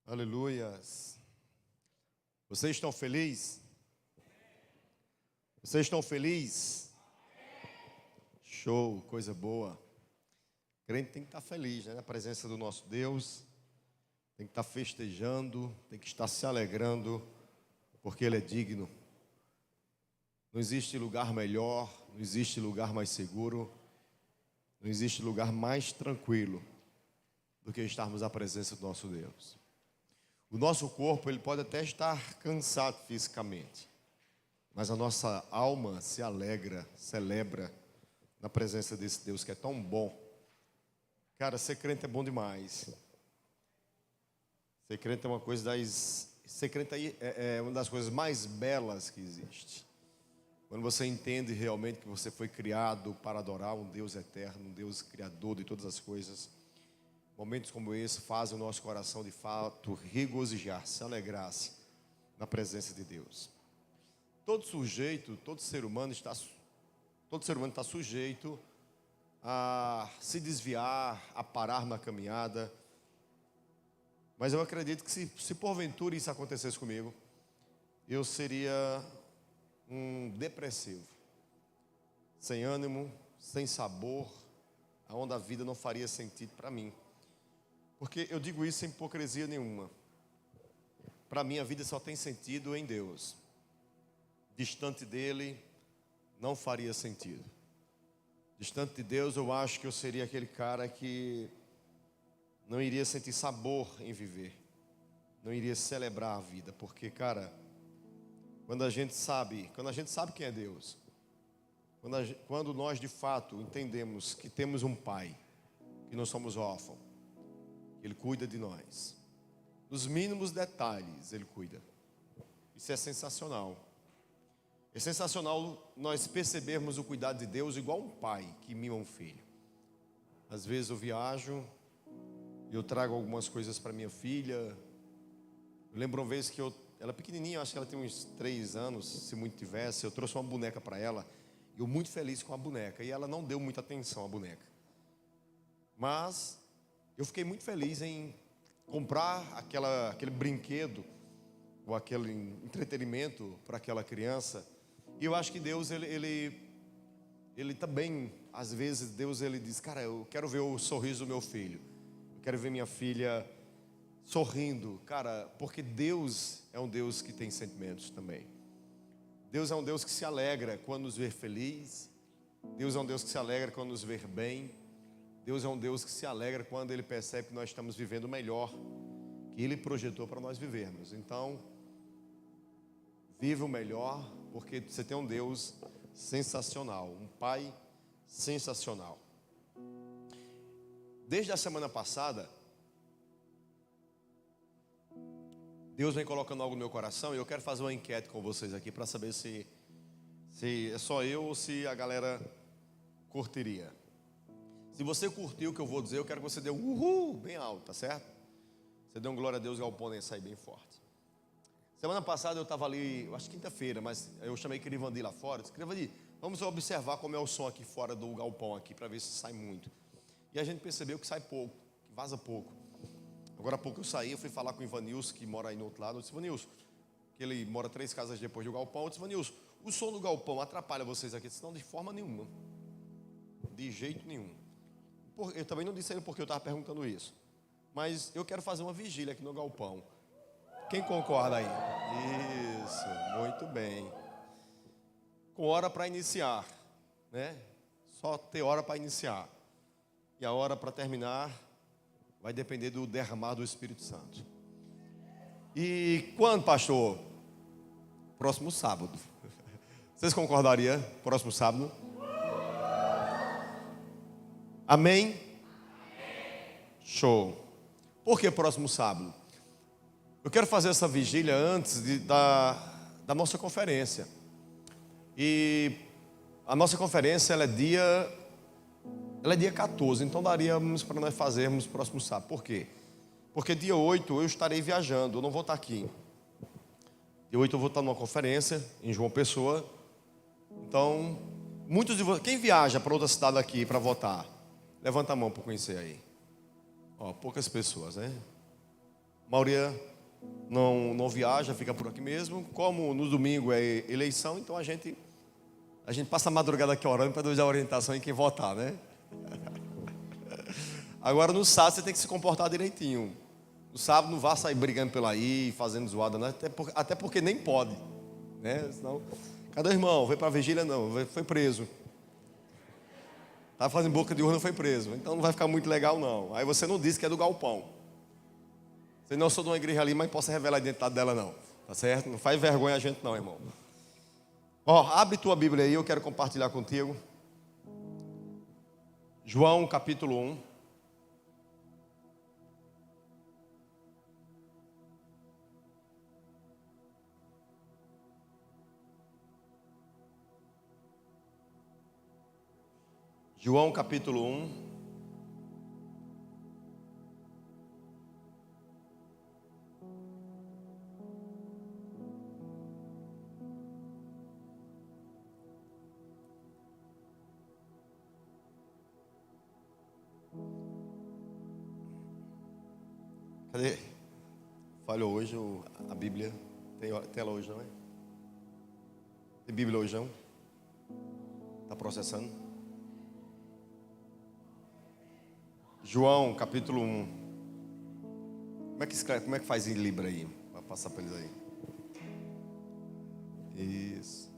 Aleluias. Vocês estão felizes? Vocês estão felizes? Show, coisa boa. O crente tem que estar feliz, né? Na presença do nosso Deus. Tem que estar festejando, tem que estar se alegrando, porque Ele é digno. Não existe lugar melhor, não existe lugar mais seguro, não existe lugar mais tranquilo do que estarmos à presença do nosso Deus. O nosso corpo, ele pode até estar cansado fisicamente, mas a nossa alma se alegra, celebra na presença desse Deus que é tão bom. Cara, ser crente é bom demais. Ser crente é uma coisa ser crente aí é uma das coisas mais belas que existe. Quando você entende realmente que você foi criado para adorar um Deus eterno, um Deus criador de todas as coisas. Momentos como esse fazem o nosso coração de fato regozijar, se alegrar-se na presença de Deus. Todo ser humano está sujeito a se desviar, a parar na caminhada. Mas eu acredito que se porventura isso acontecesse comigo, eu seria um depressivo, sem ânimo, sem sabor, aonde a vida não faria sentido para mim. Porque eu digo isso sem hipocrisia nenhuma. Para mim a vida só tem sentido em Deus. Distante dele não faria sentido. Distante de Deus eu acho que eu seria aquele cara que não iria sentir sabor em viver. Não iria celebrar a vida. Porque, cara, quando a gente sabe quem é Deus, quando nós de fato entendemos que temos um Pai, que não somos órfãos, Ele cuida de nós. Nos mínimos detalhes Ele cuida. Isso é sensacional. É sensacional nós percebermos o cuidado de Deus igual um pai que mima um filho. Às vezes eu viajo e eu trago algumas coisas para minha filha. Eu lembro uma vez que ela é pequenininha, acho que ela tem uns 3 anos, se muito tivesse. Eu trouxe uma boneca para ela e eu muito feliz com a boneca. E ela não deu muita atenção à boneca. Mas eu fiquei muito feliz em comprar aquele brinquedo ou aquele entretenimento para aquela criança. E eu acho que Deus, ele também, às vezes, Deus, ele diz, cara, eu quero ver o sorriso do meu filho. Eu quero ver minha filha sorrindo. Cara, porque Deus é um Deus que tem sentimentos também. Deus é um Deus que se alegra quando nos vê feliz. Deus é um Deus que se alegra quando nos vê bem. Deus é um Deus que se alegra quando Ele percebe que nós estamos vivendo o melhor que Ele projetou para nós vivermos. Então, viva o melhor, porque você tem um Deus sensacional, um Pai sensacional. Desde a semana passada, Deus vem colocando algo no meu coração e eu quero fazer uma enquete com vocês aqui para saber se é só eu ou se a galera curtiria. Se você curtiu o que eu vou dizer, eu quero que você dê um uhul bem alto, tá certo? Você dê um glória a Deus, galpão nem sair bem forte. Semana passada eu estava ali, acho que quinta-feira, mas eu chamei Crivandi lá fora. Disse, Crivandi, vamos observar como é o som aqui fora do galpão aqui, para ver se sai muito. E a gente percebeu que sai pouco, que vaza pouco. Agora há pouco eu saí, eu fui falar com o Ivanilson, que mora aí no outro lado. Eu disse, Ivanilson, que ele mora 3 casas depois do galpão. Eu disse, Ivanilson, o som do galpão atrapalha vocês aqui? Eu disse, não, de forma nenhuma. De jeito nenhum. Eu também não disse a ele porque eu estava perguntando isso. Mas eu quero fazer uma vigília aqui no galpão. Quem concorda aí? Isso, muito bem. Com hora para iniciar, né? Só ter hora para iniciar. E a hora para terminar vai depender do derramar do Espírito Santo. E quando, pastor? Próximo sábado. Vocês concordariam? Próximo sábado? Amém? Show. Por que próximo sábado? Eu quero fazer essa vigília antes da nossa conferência. E a nossa conferência ela é dia 14, então daríamos para nós fazermos próximo sábado. Por quê? Porque dia 8 eu estarei viajando, eu não vou estar aqui. Dia 8 eu vou estar numa conferência em João Pessoa. Então, muitos de vocês, quem viaja para outra cidade aqui para votar? Levanta a mão para conhecer aí. Ó, poucas pessoas, né? A maioria não viaja, fica por aqui mesmo. Como no domingo é eleição, então a gente passa a madrugada aqui orando para dar orientação em quem votar, né? Agora no sábado você tem que se comportar direitinho. No sábado não vá sair brigando pela aí, fazendo zoada, né? Até porque nem pode, né? Senão, cadê o irmão? Veio para a vigília? Não, foi preso. Estava fazendo boca de urna, foi preso. Então não vai ficar muito legal não. Aí você não disse que é do galpão. Você não sou de uma igreja ali, mas posso revelar a identidade dela não. Tá certo? Não faz vergonha a gente não, irmão. Ó, abre tua Bíblia aí, eu quero compartilhar contigo. João capítulo 1. João capítulo 1. Cadê? Falhou hoje a Bíblia. Tem tela hoje, não é? Tem Bíblia hoje, não? Está processando? João, capítulo 1. Como é que escreve? Como é que faz em Libra aí? Vai passar para eles aí. Isso.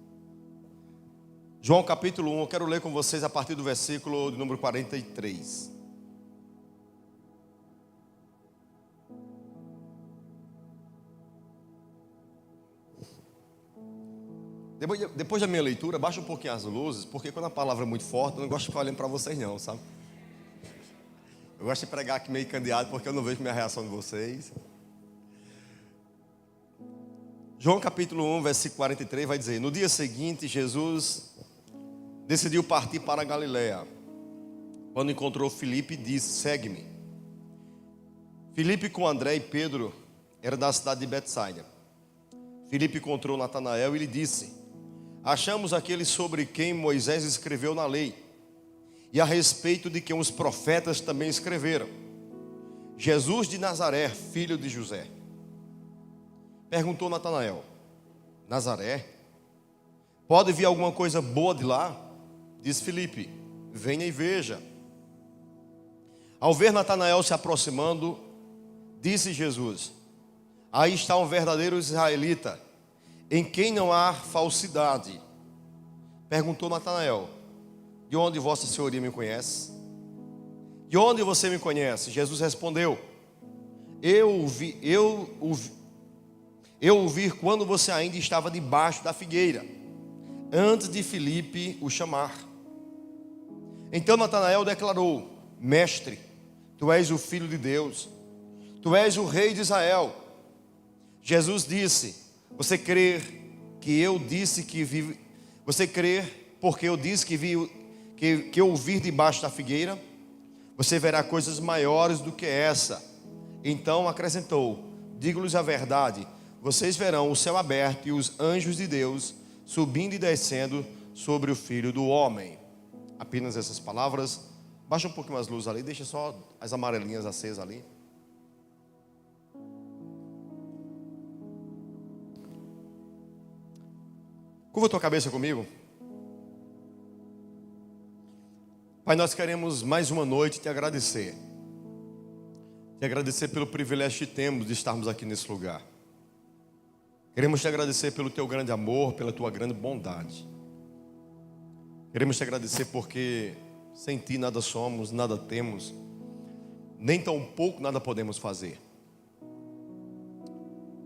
João, capítulo 1. Eu quero ler com vocês a partir do versículo de número 43. Depois da minha leitura, baixa um pouquinho as luzes, porque quando a palavra é muito forte, eu não gosto de ficar olhando para vocês não, sabe? Eu gosto de pregar aqui meio candeado, porque eu não vejo minha reação de vocês. João capítulo 1, versículo 43 vai dizer: no dia seguinte, Jesus decidiu partir para a Galiléia. Quando encontrou Filipe, disse: segue-me. Filipe com André e Pedro era da cidade de Betsaida. Filipe encontrou Natanael e lhe disse: achamos aquele sobre quem Moisés escreveu na lei, e a respeito de quem os profetas também escreveram, Jesus de Nazaré, filho de José. Perguntou Natanael: Nazaré? Pode vir alguma coisa boa de lá? Diz Filipe: venha e veja. Ao ver Natanael se aproximando, disse Jesus: aí está um verdadeiro israelita, em quem não há falsidade. Perguntou Natanael: de onde vossa senhoria me conhece? De onde você me conhece? Jesus respondeu: eu o vi quando você ainda estava debaixo da figueira, antes de Filipe o chamar. Então Natanael declarou: mestre, tu és o Filho de Deus, tu és o Rei de Israel. Jesus disse: você crê que eu disse que vi? Você crê porque eu disse que eu vi debaixo da figueira? Você verá coisas maiores do que essa. Então acrescentou: digo-lhes a verdade, vocês verão o céu aberto e os anjos de Deus subindo e descendo sobre o Filho do Homem. Apenas essas palavras. Baixa um pouquinho as luzes ali, deixa só as amarelinhas acesas ali. Curva tua cabeça comigo. Pai, nós queremos mais uma noite te agradecer. Te agradecer pelo privilégio que temos de estarmos aqui nesse lugar. Queremos te agradecer pelo teu grande amor, pela tua grande bondade. Queremos te agradecer porque sem ti nada somos, nada temos, nem tão pouco nada podemos fazer.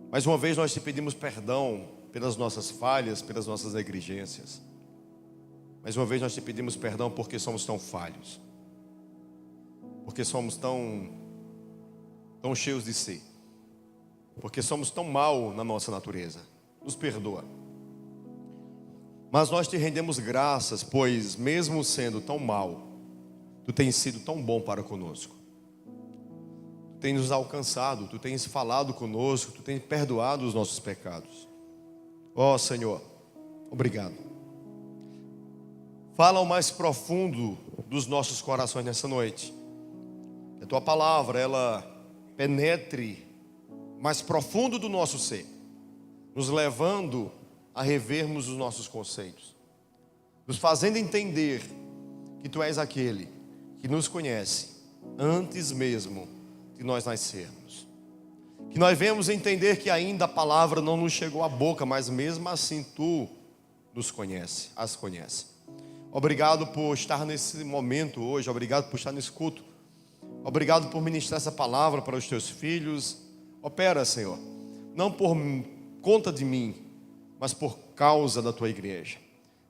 Mais uma vez nós te pedimos perdão pelas nossas falhas, pelas nossas negligências. Mais uma vez nós te pedimos perdão porque somos tão falhos, porque somos tão cheios de si, porque somos tão mal na nossa natureza. Nos perdoa. Mas nós te rendemos graças, pois mesmo sendo tão mal, tu tens sido tão bom para conosco. Tu tens nos alcançado, tu tens falado conosco, tu tens perdoado os nossos pecados. Ó Senhor, obrigado. Fala ao mais profundo dos nossos corações nessa noite. Que a tua palavra, ela penetre mais profundo do nosso ser, nos levando a revermos os nossos conceitos, nos fazendo entender que Tu és aquele que nos conhece antes mesmo de nós nascermos. Que nós vemos entender que ainda a palavra não nos chegou à boca, mas mesmo assim Tu nos conhece, as conhece. Obrigado por estar nesse momento hoje, obrigado por estar nesse culto, obrigado por ministrar essa palavra para os Teus filhos. Opera, Senhor, não por conta de mim, mas por causa da Tua igreja.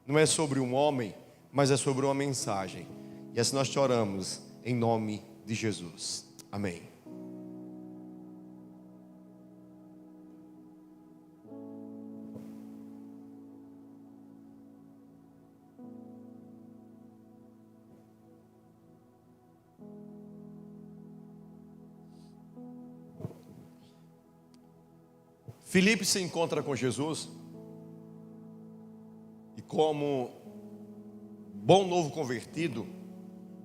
Não é sobre um homem, mas é sobre uma mensagem. E assim nós te oramos em nome de Jesus. Amém. Filipe se encontra com Jesus e, como bom novo convertido,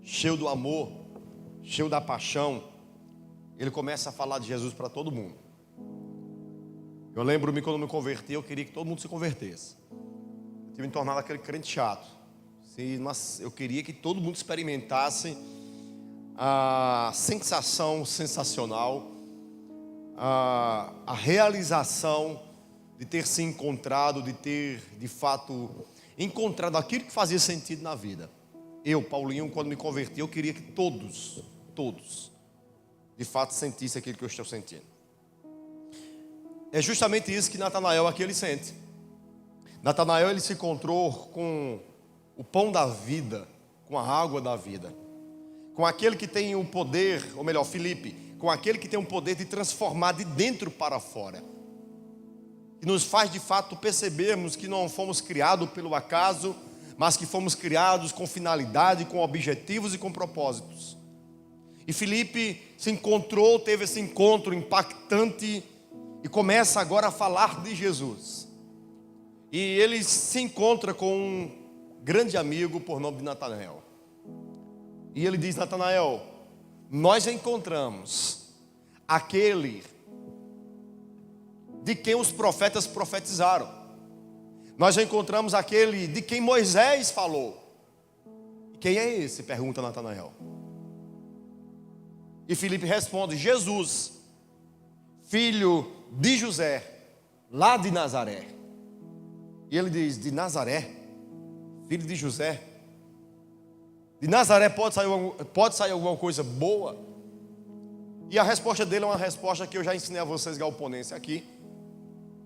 cheio do amor, cheio da paixão, ele começa a falar de Jesus para todo mundo. Eu lembro-me quando me converti, eu queria que todo mundo se convertesse. Eu tinha me tornado aquele crente chato. Mas eu queria que todo mundo experimentasse a sensação sensacional, a realização de ter se encontrado, de ter de fato encontrado aquilo que fazia sentido na vida. Eu, Paulinho, quando me converti, eu queria que todos, de fato sentissem aquilo que eu estou sentindo. É justamente isso que Natanael aqui ele sente. Natanael ele se encontrou com o pão da vida, com a água da vida, com aquele que tem o poder, ou melhor, Filipe, com aquele que tem o poder de transformar de dentro para fora, que nos faz de fato percebermos que não fomos criados pelo acaso, mas que fomos criados com finalidade, com objetivos e com propósitos. E Filipe se encontrou, teve esse encontro impactante e começa agora a falar de Jesus. E ele se encontra com um grande amigo por nome de Natanael. E ele diz: Natanael, nós encontramos aquele de quem os profetas profetizaram. Nós encontramos aquele de quem Moisés falou. E quem é esse? Pergunta Natanael. E Filipe responde: Jesus, filho de José, lá de Nazaré. E ele diz: de Nazaré? Filho de José? De Nazaré pode sair alguma coisa boa? E a resposta dele é uma resposta que eu já ensinei a vocês, galponense, aqui.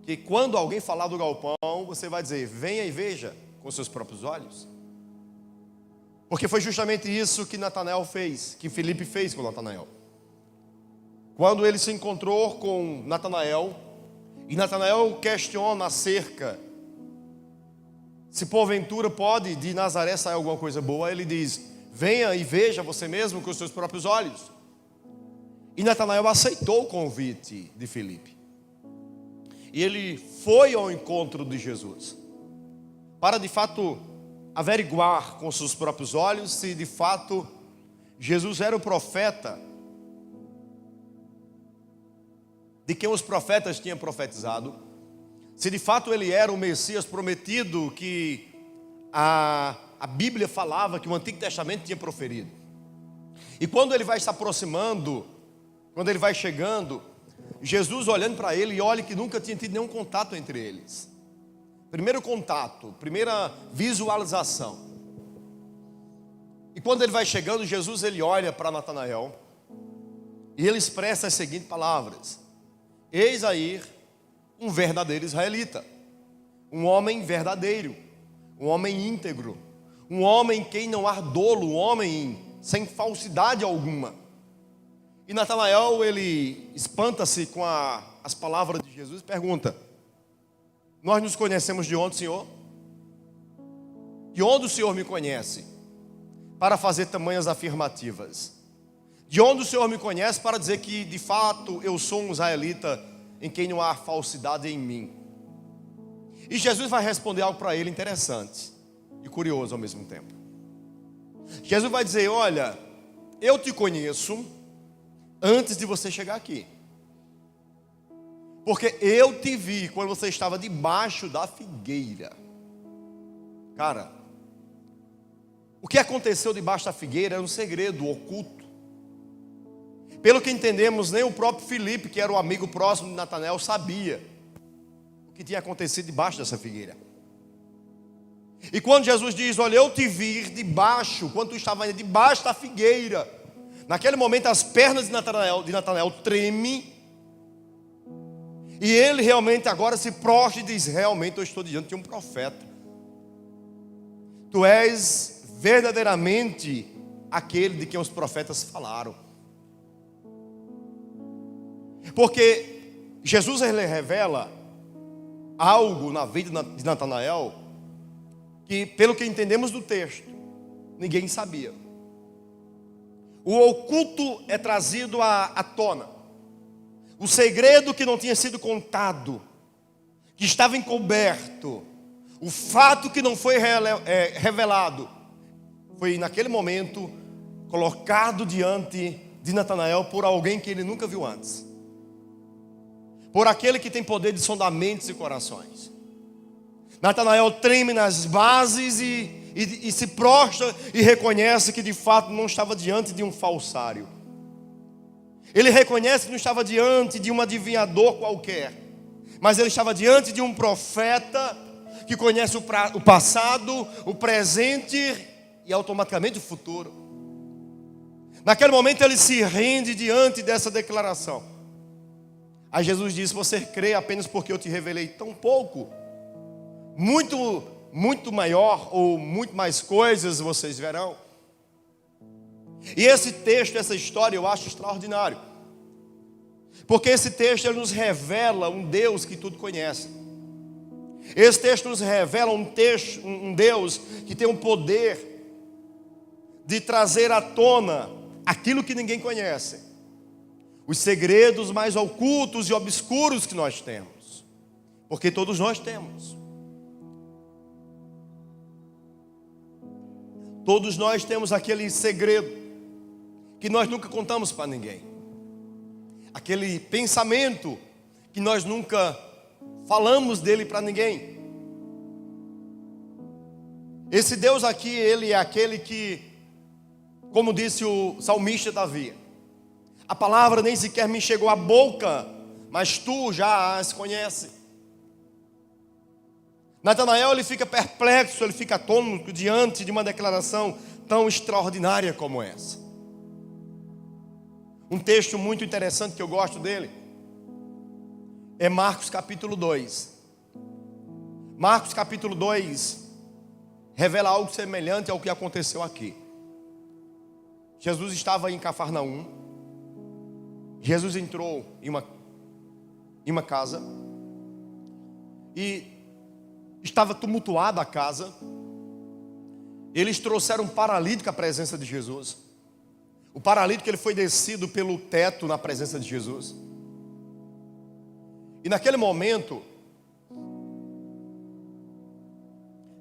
Que quando alguém falar do galpão, você vai dizer: venha e veja com seus próprios olhos. Porque foi justamente isso que Natanael fez, que Filipe fez com Natanael. Quando ele se encontrou com Natanael, e Natanael questiona acerca se porventura pode de Nazaré sair alguma coisa boa, ele diz: venha e veja você mesmo com os seus próprios olhos. E Natanael aceitou o convite de Filipe. E ele foi ao encontro de Jesus, para de fato averiguar com seus próprios olhos se de fato Jesus era o profeta de quem os profetas tinham profetizado, se de fato ele era o Messias prometido que a Bíblia falava, que o Antigo Testamento tinha proferido. E quando ele vai se aproximando, quando ele vai chegando, Jesus olhando para ele, e olha que nunca tinha tido nenhum contato entre eles. Primeiro contato, primeira visualização. E quando ele vai chegando, Jesus ele olha para Natanael e ele expressa as seguintes palavras: eis aí um verdadeiro israelita, um homem verdadeiro, um homem íntegro, um homem em quem não há dolo, um homem sem falsidade alguma. E Natanael ele espanta-se com as palavras de Jesus e pergunta: nós nos conhecemos de onde, Senhor? De onde o Senhor me conhece para fazer tamanhas afirmativas? De onde o Senhor me conhece para dizer que de fato eu sou um israelita em quem não há falsidade em mim? E Jesus vai responder algo para ele interessante e curioso ao mesmo tempo. Jesus vai dizer: olha, eu te conheço antes de você chegar aqui. porque eu te vi quando você estava debaixo da figueira. Cara, o que aconteceu debaixo da figueira era um segredo oculto. Pelo que entendemos, nem o próprio Filipe, que era o amigo próximo de Natanael, sabia o que tinha acontecido debaixo dessa figueira. E quando Jesus diz, olha, eu te vi debaixo, quando tu estava ainda debaixo da figueira, naquele momento as pernas de Natanael tremem, e ele realmente agora se prostra e diz, realmente eu estou diante de um profeta. Tu és verdadeiramente aquele de quem os profetas falaram. Porque Jesus ele revela algo na vida de Natanael que, pelo que entendemos do texto, ninguém sabia. O oculto é trazido à tona. O segredo que não tinha sido contado, que estava encoberto, o fato que não foi revelado, foi naquele momento colocado diante de Natanael por alguém que ele nunca viu antes. Por aquele que tem poder de sondar mentes e corações. Natanael treme nas bases e se prostra e reconhece que de fato não estava diante de um falsário. Ele reconhece que não estava diante de um adivinhador qualquer, mas ele estava diante de um profeta que conhece o passado, o presente e automaticamente o futuro. Naquele momento ele se rende diante dessa declaração. Aí Jesus disse, você crê apenas porque eu te revelei tão pouco? Muito maior ou muito mais coisas vocês verão. E esse texto, essa história eu acho extraordinário. Porque esse texto ele nos revela um Deus que tudo conhece. Esse texto nos revela um Deus que tem o poder de trazer à tona aquilo que ninguém conhece. Os segredos mais ocultos e obscuros que nós temos. Porque todos nós temos. Todos nós temos aquele segredo que nós nunca contamos para ninguém. Aquele pensamento que nós nunca falamos dele para ninguém. Esse Deus aqui, ele é aquele que, como disse o salmista Davi, a palavra nem sequer me chegou à boca, mas tu já as conhece. Natanael ele fica perplexo, ele fica atônito diante de uma declaração tão extraordinária como essa. Um texto muito interessante que eu gosto dele é Marcos capítulo 2. Marcos capítulo 2 revela algo semelhante ao que aconteceu aqui. Jesus estava em Cafarnaum. Jesus entrou em uma casa e estava tumultuada a casa. Eles trouxeram um paralítico à presença de Jesus. O paralítico ele foi descido pelo teto na presença de Jesus. E naquele momento,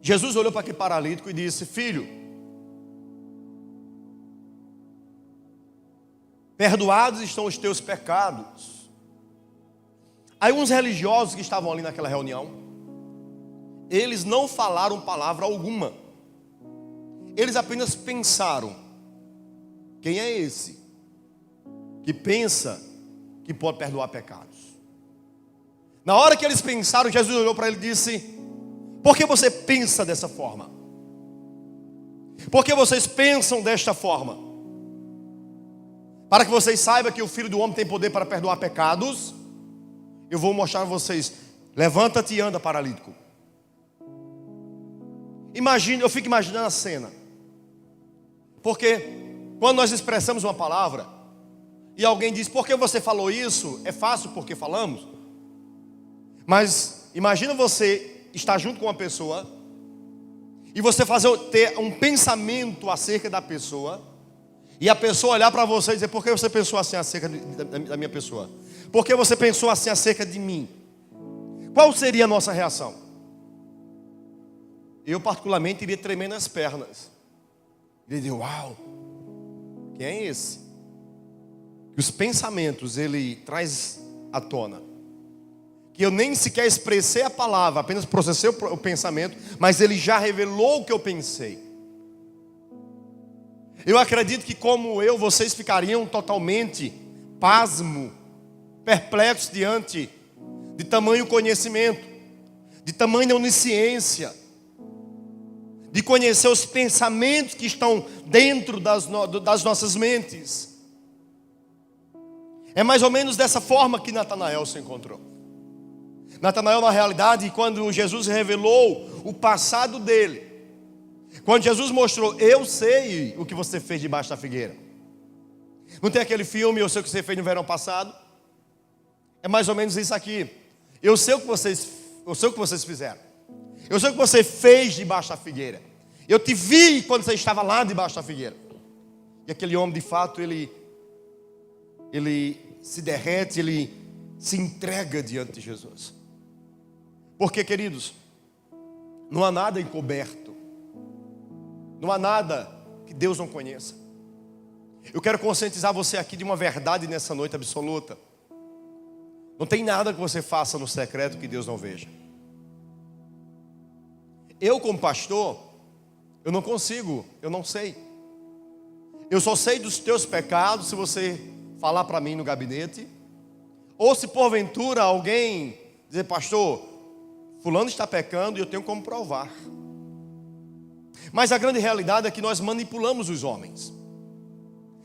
Jesus olhou para aquele paralítico e disse: filho, perdoados estão os teus pecados. Aí uns religiosos que estavam ali naquela reunião, eles não falaram palavra alguma. Eles apenas pensaram: quem é esse que pensa que pode perdoar pecados? Na hora que eles pensaram, Jesus olhou para ele e disse: por que você pensa dessa forma? Por que vocês pensam desta forma? Para que vocês saibam que o Filho do Homem tem poder para perdoar pecados, eu vou mostrar a vocês. Levanta-te e anda, paralítico. Imagine, eu fico imaginando a cena. Porque quando nós expressamos uma palavra e alguém diz: por que você falou isso? É fácil porque falamos. Mas imagina você estar junto com uma pessoa e você ter um pensamento acerca da pessoa, e a pessoa olhar para você e dizer: por que você pensou assim acerca da minha pessoa? Por que você pensou assim acerca de mim? Qual seria a nossa reação? Eu particularmente iria tremer nas pernas. Iria dizer: uau, quem é esse? Que os pensamentos ele traz à tona. que eu nem sequer expressei a palavra, apenas processei o pensamento, mas Ele já revelou o que eu pensei. Eu acredito que como eu, vocês ficariam totalmente pasmo, perplexos diante de tamanho conhecimento, de tamanha onisciência, de conhecer os pensamentos que estão dentro das nossas mentes. É mais ou menos dessa forma que Natanael se encontrou. Natanael, na realidade, quando Jesus revelou o passado dele, quando Jesus mostrou, eu sei o que você fez debaixo da figueira. Não tem aquele filme, eu sei o que você fez no verão passado? É mais ou menos isso aqui. Eu sei o que vocês fizeram. Eu sei o que você fez debaixo da figueira. Eu te vi quando você estava lá debaixo da figueira. E aquele homem, de fato, ele se derrete, ele se entrega diante de Jesus. Porque, queridos, não há nada encoberto. Não há nada que Deus não conheça. Eu quero conscientizar você aqui de uma verdade nessa noite absoluta. Não tem nada que você faça no secreto que Deus não veja. Eu, como pastor, eu não consigo, eu não sei. Eu só sei dos teus pecados se você falar para mim no gabinete. Ou se porventura alguém dizer, pastor, fulano está pecando e eu tenho como provar. Mas a grande realidade é que nós manipulamos os homens.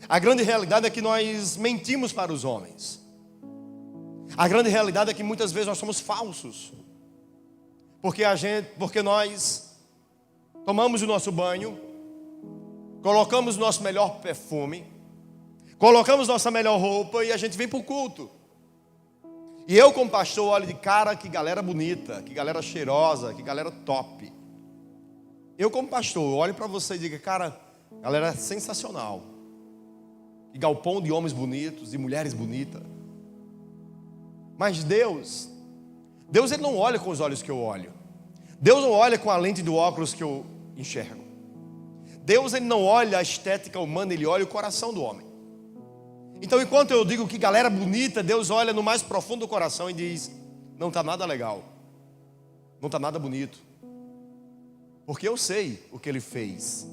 A grande realidade é que nós mentimos para os homens. A grande realidade é que muitas vezes nós somos falsos. Porque nós tomamos o nosso banho, colocamos o nosso melhor perfume, colocamos nossa melhor roupa e a gente vem para o culto. E eu, como pastor, olho de cara, que galera bonita, que galera cheirosa, que galera top. Eu, como pastor, olho para você e digo, cara, galera sensacional. Que galpão de homens bonitos e mulheres bonitas. Mas Deus Ele não olha com os olhos que eu olho. Deus não olha com a lente do óculos que eu enxergo. Deus, Ele não olha a estética humana, Ele olha o coração do homem. Então, enquanto eu digo que galera bonita, Deus olha no mais profundo do coração e diz, não está nada legal, não está nada bonito. Porque eu sei o que Ele fez,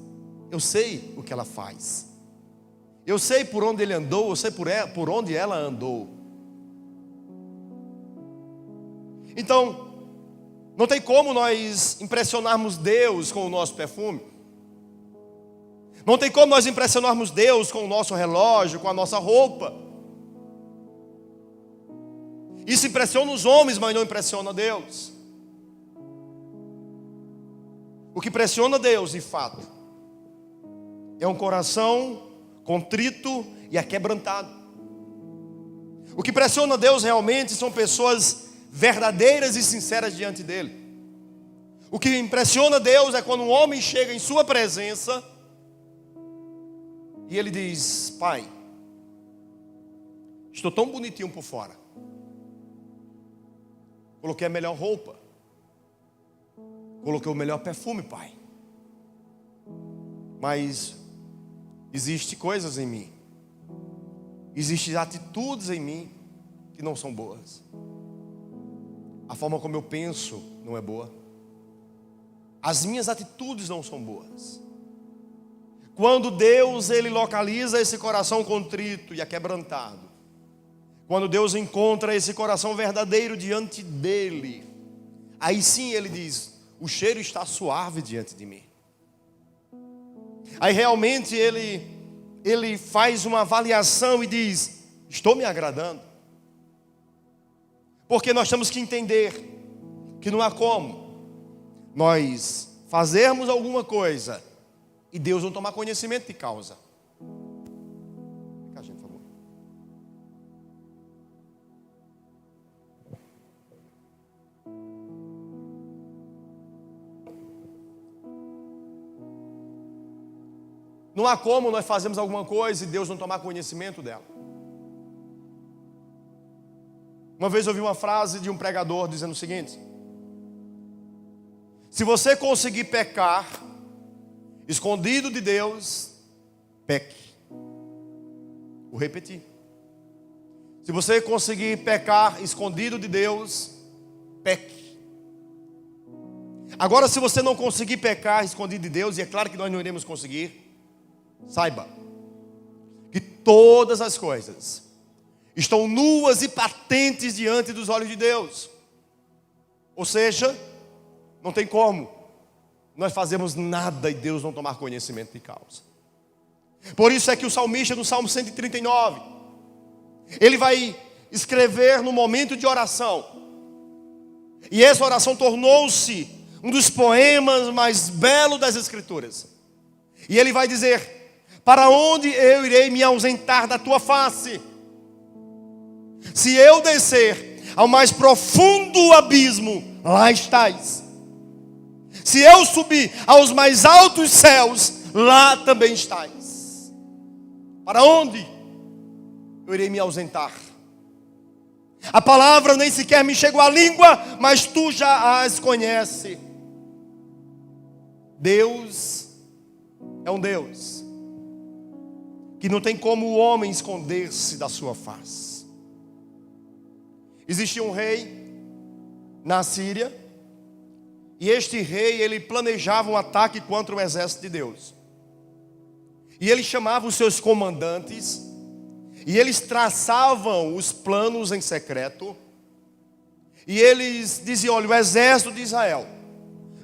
eu sei o que ela faz, eu sei por onde ele andou, eu sei por onde ela andou. Então, não tem como nós impressionarmos Deus com o nosso perfume. Não tem como nós impressionarmos Deus com o nosso relógio, com a nossa roupa. Isso impressiona os homens, mas não impressiona Deus. O que impressiona Deus, de fato, é um coração contrito e aquebrantado. O que impressiona Deus realmente são pessoas verdadeiras e sinceras diante dele. O que impressiona Deus é quando um homem chega em sua presença e ele diz, pai, estou tão bonitinho por fora, coloquei a melhor roupa, coloquei o melhor perfume, pai, mas existem coisas em mim, existem atitudes em mim que não são boas. A forma como eu penso não é boa. As minhas atitudes não são boas. Quando Deus, Ele localiza esse coração contrito e aquebrantado, quando Deus encontra esse coração verdadeiro diante dEle, aí sim Ele diz, o cheiro está suave diante de mim. Aí realmente Ele faz uma avaliação e diz, estou me agradando. Porque nós temos que entender que não há como nós fazermos alguma coisa e Deus não tomar conhecimento de causa. Vem cá, gente, por favor. Não há como nós fazermos alguma coisa e Deus não tomar conhecimento dela. Uma vez eu ouvi uma frase de um pregador dizendo o seguinte: se você conseguir pecar escondido de Deus, peque. Vou repetir. Se você conseguir pecar escondido de Deus, peque. Agora, se você não conseguir pecar escondido de Deus, e é claro que nós não iremos conseguir, saiba que todas as coisas estão nuas e patentes diante dos olhos de Deus. Ou seja, não tem como nós fazermos nada e Deus não tomar conhecimento de causa. Por isso é que o salmista, no Salmo 139, ele vai escrever no momento de oração. E essa oração tornou-se um dos poemas mais belos das Escrituras. E ele vai dizer: para onde eu irei me ausentar da tua face? Se eu descer ao mais profundo abismo, lá estás. Se eu subir aos mais altos céus, lá também estás. Para onde eu irei me ausentar? A palavra nem sequer me chegou à língua, mas tu já as conheces. Deus é um Deus que não tem como o homem esconder-se da sua face. Existia um rei na Síria, e este rei, ele planejava um ataque contra o exército de Deus. E ele chamava os seus comandantes, e eles traçavam os planos em secreto, e eles diziam: olha, o exército de Israel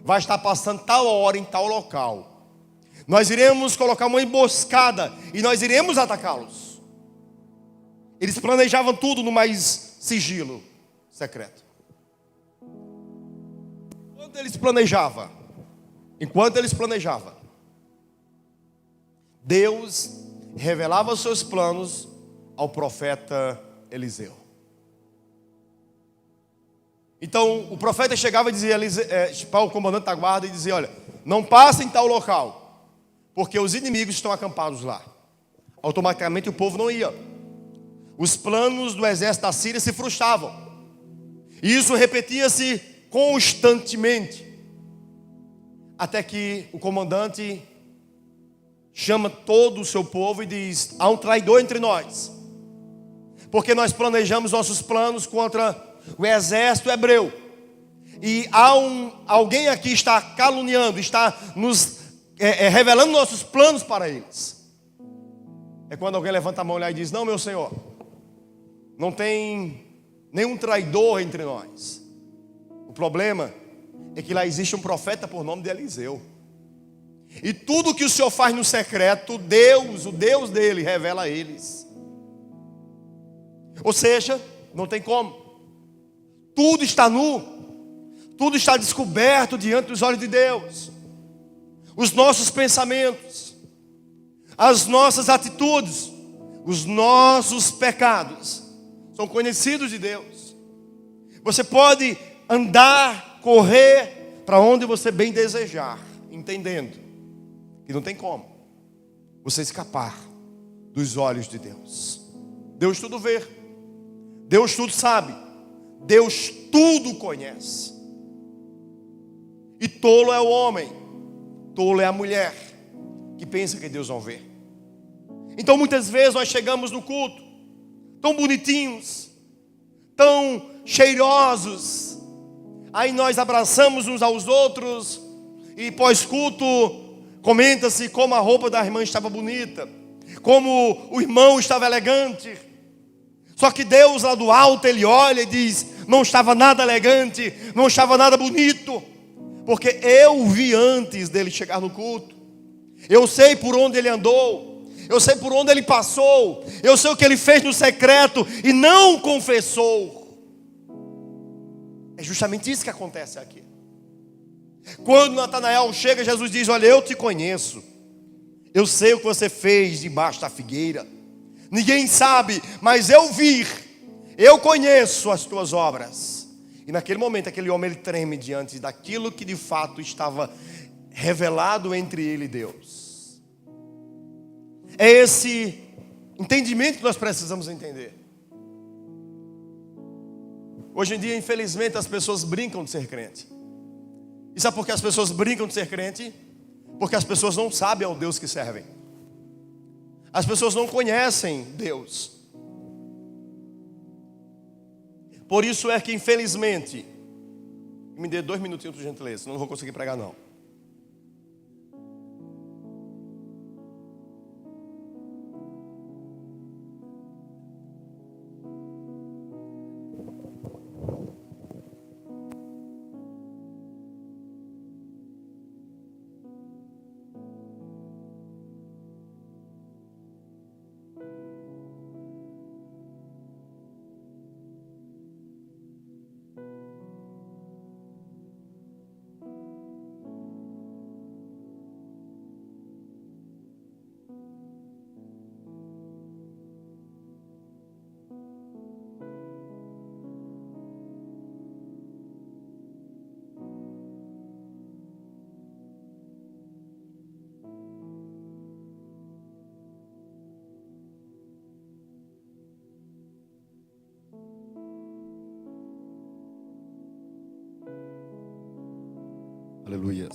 vai estar passando tal hora em tal local. Nós iremos colocar uma emboscada e nós iremos atacá-los. Eles planejavam tudo no mais sigilo secreto. Enquanto eles planejavam, Deus revelava os seus planos ao profeta Eliseu. Então o profeta chegava e dizia para o comandante da guarda e dizia: olha, não passe em tal local, porque os inimigos estão acampados lá. Automaticamente o povo não ia. Os planos do exército da Síria se frustravam. E isso repetia-se constantemente. Até que o comandante chama todo o seu povo e diz: há um traidor entre nós, porque nós planejamos nossos planos contra o exército hebreu, e alguém aqui está caluniando, está nos revelando nossos planos para eles. É quando alguém levanta a mão lá e diz: não, meu senhor, não tem nenhum traidor entre nós. O problema é que lá existe um profeta por nome de Eliseu, e tudo que o senhor faz no secreto, Deus, o Deus dele, revela a eles. Ou seja, não tem como. Tudo está nu, tudo está descoberto diante dos olhos de Deus. Os nossos pensamentos, as nossas atitudes, os nossos pecados são conhecidos de Deus. Você pode andar, correr para onde você bem desejar, entendendo que não tem como você escapar dos olhos de Deus. Deus tudo vê, Deus tudo sabe, Deus tudo conhece. E tolo é o homem, tolo é a mulher que pensa que Deus não vê. Então muitas vezes nós chegamos no culto tão bonitinhos, tão cheirosos, aí nós abraçamos uns aos outros, e pós-culto comenta-se como a roupa da irmã estava bonita, como o irmão estava elegante. Só que Deus lá do alto, Ele olha e diz: não estava nada elegante, não estava nada bonito, porque eu vi antes dele chegar no culto. Eu sei por onde ele andou, eu sei por onde ele passou, eu sei o que ele fez no secreto e não confessou. É justamente isso que acontece aqui. Quando Natanael chega, Jesus diz: olha, eu te conheço, eu sei o que você fez debaixo da figueira. Ninguém sabe, mas eu vi, eu conheço as tuas obras. E naquele momento aquele homem, ele treme diante daquilo que de fato estava revelado entre ele e Deus. É esse entendimento que nós precisamos entender. Hoje em dia, infelizmente, as pessoas brincam de ser crente. E sabe por que as pessoas brincam de ser crente? Porque as pessoas não sabem ao Deus que servem. As pessoas não conhecem Deus. Por isso é que, infelizmente, Me dê 2 minutinhos, por gentileza, senão não vou conseguir pregar, não. Aleluia.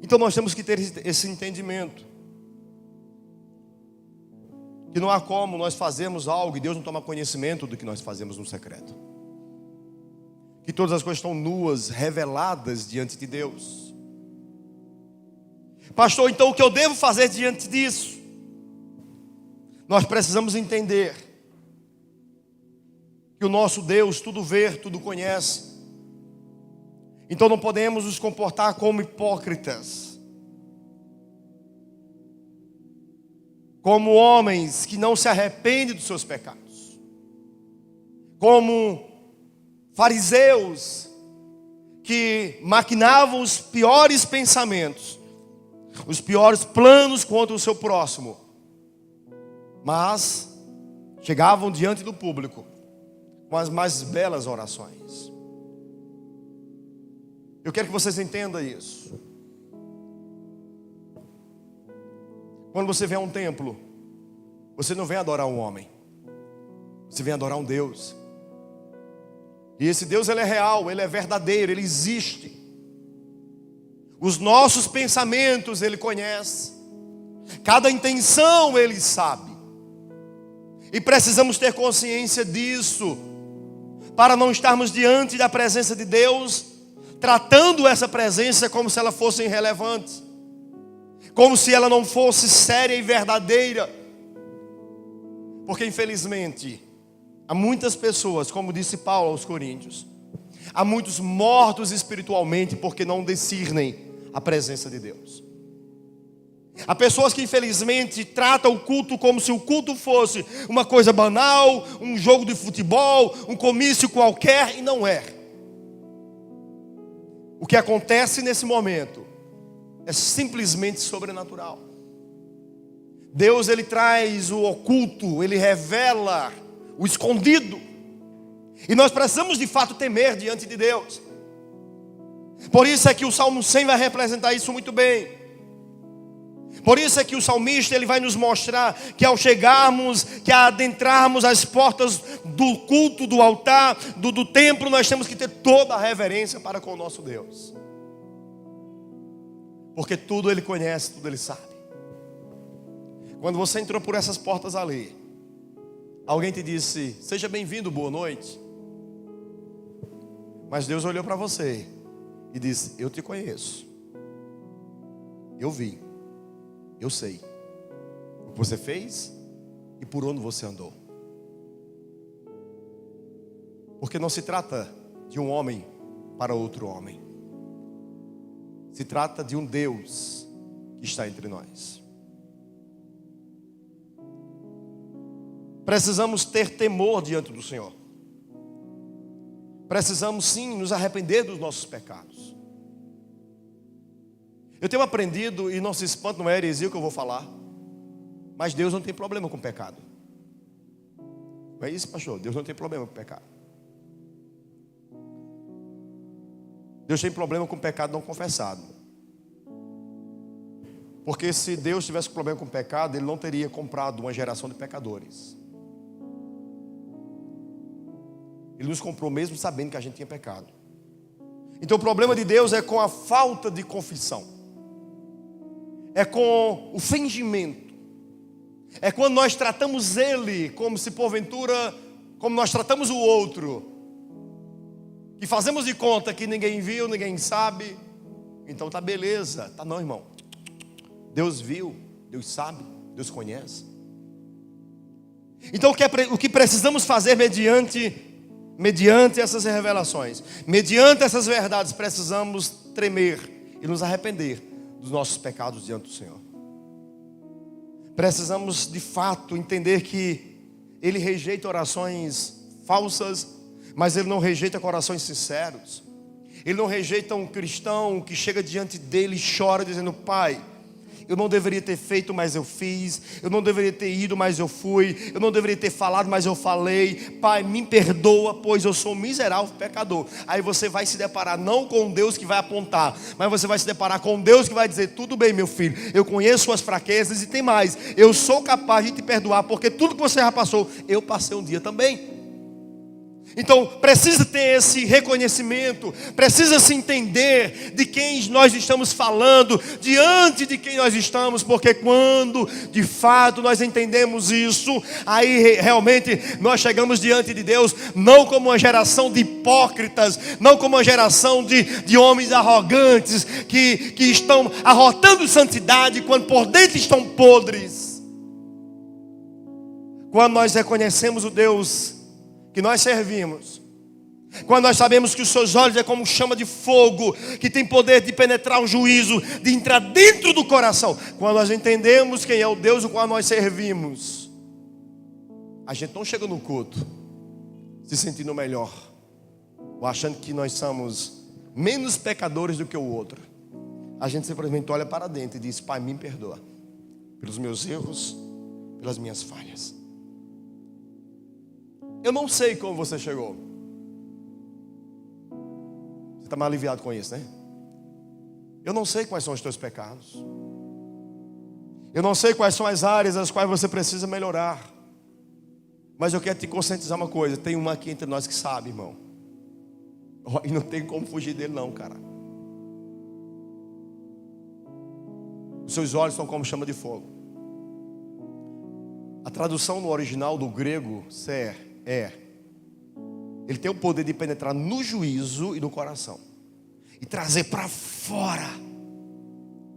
Então nós temos que ter esse entendimento. Que não há como nós fazermos algo e Deus não toma conhecimento do que nós fazemos no secreto. Que todas as coisas estão nuas, reveladas diante de Deus. Pastor, então o que eu devo fazer diante disso? Nós precisamos entender que o nosso Deus tudo vê, tudo conhece. Então não podemos nos comportar como hipócritas, como homens que não se arrependem dos seus pecados, como fariseus que maquinavam os piores pensamentos, os piores planos contra o seu próximo, mas chegavam diante do público com as mais belas orações. Eu quero que vocês entendam isso. Quando você vem a um templo, você não vem adorar um homem, você vem adorar um Deus. E esse Deus, ele é real, ele é verdadeiro, ele existe. Os nossos pensamentos ele conhece, cada intenção ele sabe. E precisamos ter consciência disso, para não estarmos diante da presença de Deus, tratando essa presença como se ela fosse irrelevante, como se ela não fosse séria e verdadeira. Porque infelizmente, há muitas pessoas, como disse Paulo aos Coríntios, há muitos mortos espiritualmente porque não discernem a presença de Deus. Há pessoas que infelizmente tratam o culto como se o culto fosse uma coisa banal, um jogo de futebol, um comício qualquer, e não é. O que acontece nesse momento é simplesmente sobrenatural. Deus, ele traz o oculto, ele revela o escondido. E nós precisamos de fato temer diante de Deus. Por isso é que o Salmo 100 vai representar isso muito bem. Por isso é que o salmista ele vai nos mostrar que ao chegarmos, que adentrarmos as portas do culto, do altar, do templo, nós temos que ter toda a reverência para com o nosso Deus. Porque tudo ele conhece, tudo ele sabe. Quando você entrou por essas portas ali, alguém te disse, seja bem-vindo, boa noite. Mas Deus olhou para você e disse, eu te conheço. Eu vi. Eu sei o que você fez e por onde você andou. Porque não se trata de um homem para outro homem. Se trata de um Deus que está entre nós. Precisamos ter temor diante do Senhor. Precisamos sim nos arrepender dos nossos pecados. Eu tenho aprendido, e não se espante, não é heresia o que eu vou falar, mas Deus não tem problema com o pecado. Não é isso, pastor? Deus não tem problema com o pecado. Deus tem problema com o pecado não confessado. Porque se Deus tivesse problema com o pecado, Ele não teria comprado uma geração de pecadores. Ele nos comprou mesmo sabendo que a gente tinha pecado. Então o problema de Deus é com a falta de confissão. É com o fingimento. É quando nós tratamos Ele como se porventura, como nós tratamos o outro, que fazemos de conta que ninguém viu, ninguém sabe, então tá beleza. Tá não, irmão. Deus viu, Deus sabe, Deus conhece. Então o que precisamos fazer mediante essas revelações, mediante essas verdades, precisamos tremer e nos arrepender dos nossos pecados diante do Senhor. Precisamos de fato entender que Ele rejeita orações falsas, mas Ele não rejeita corações sinceros. Ele não rejeita um cristão que chega diante dele e chora dizendo: Pai, eu não deveria ter feito, mas eu fiz. Eu não deveria ter ido, mas eu fui. Eu não deveria ter falado, mas eu falei. Pai, me perdoa, pois eu sou um miserável pecador. Aí você vai se deparar não com Deus que vai apontar, mas você vai se deparar com Deus que vai dizer: tudo bem, meu filho, eu conheço suas fraquezas e tem mais, eu sou capaz de te perdoar, porque tudo que você já passou, eu passei um dia também. Então precisa ter esse reconhecimento, precisa se entender de quem nós estamos falando, diante de quem nós estamos, porque quando de fato nós entendemos isso, aí realmente nós chegamos diante de Deus, não como uma geração de hipócritas, não como uma geração de homens arrogantes, que estão arrotando santidade, quando por dentro estão podres. Quando nós reconhecemos o Deus que nós servimos, quando nós sabemos que os seus olhos é como chama de fogo, que tem poder de penetrar o juízo, de entrar dentro do coração, quando nós entendemos quem é o Deus o qual nós servimos, a gente não chega no culto se sentindo melhor, ou achando que nós somos menos pecadores do que o outro. A gente simplesmente olha para dentro e diz: Pai, me perdoa pelos meus erros, pelas minhas falhas. Eu não sei como você chegou. Você está mais aliviado com isso, né? Eu não sei quais são os teus pecados. Eu não sei quais são as áreas as quais você precisa melhorar. Mas eu quero te conscientizar uma coisa: tem uma aqui entre nós que sabe, irmão. E não tem como fugir dele não, cara. Os seus olhos são como chama de fogo. A tradução no original do grego, ser, ele tem o poder de penetrar no juízo e no coração e trazer para fora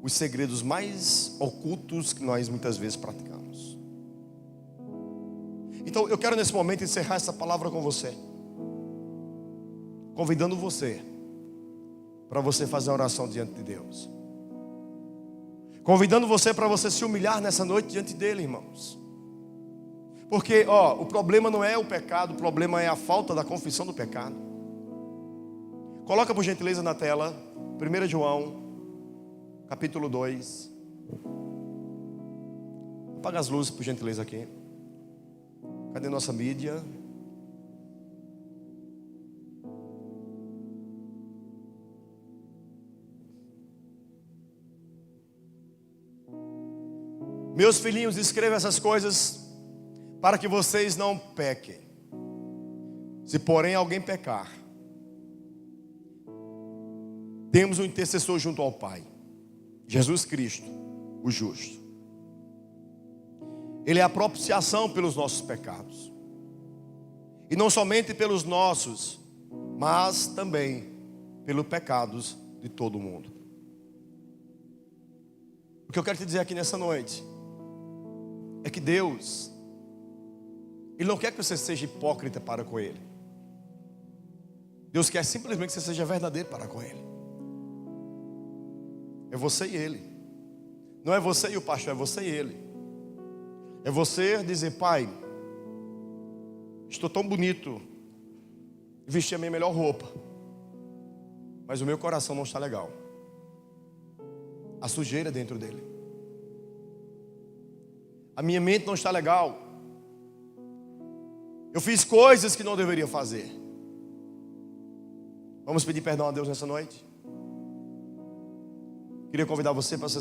os segredos mais ocultos que nós muitas vezes praticamos. Então eu quero nesse momento encerrar essa palavra com você, convidando você para você fazer a oração diante de Deus, convidando você para você se humilhar nessa noite diante dele, irmãos. Porque, o problema não é o pecado, o problema é a falta da confissão do pecado. Coloca por gentileza na tela, 1 João, capítulo 2. Apaga as luzes por gentileza aqui. Cadê nossa mídia? Meus filhinhos, escreva essas coisas para que vocês não pequem. Se porém alguém pecar, temos um intercessor junto ao Pai, Jesus Cristo, o justo. Ele é a propiciação pelos nossos pecados. E não somente pelos nossos, mas também pelos pecados de todo mundo. O que eu quero te dizer aqui nessa noite é que Deus, Ele não quer que você seja hipócrita para com Ele. Deus quer simplesmente que você seja verdadeiro para com Ele. É você e Ele. Não é você e o pastor, é você e Ele. É você dizer: Pai, estou tão bonito, vesti a minha melhor roupa, mas o meu coração não está legal. A sujeira dentro dele. A minha mente não está legal. Eu fiz coisas que não deveria fazer. Vamos pedir perdão a Deus nessa noite? Queria convidar você para você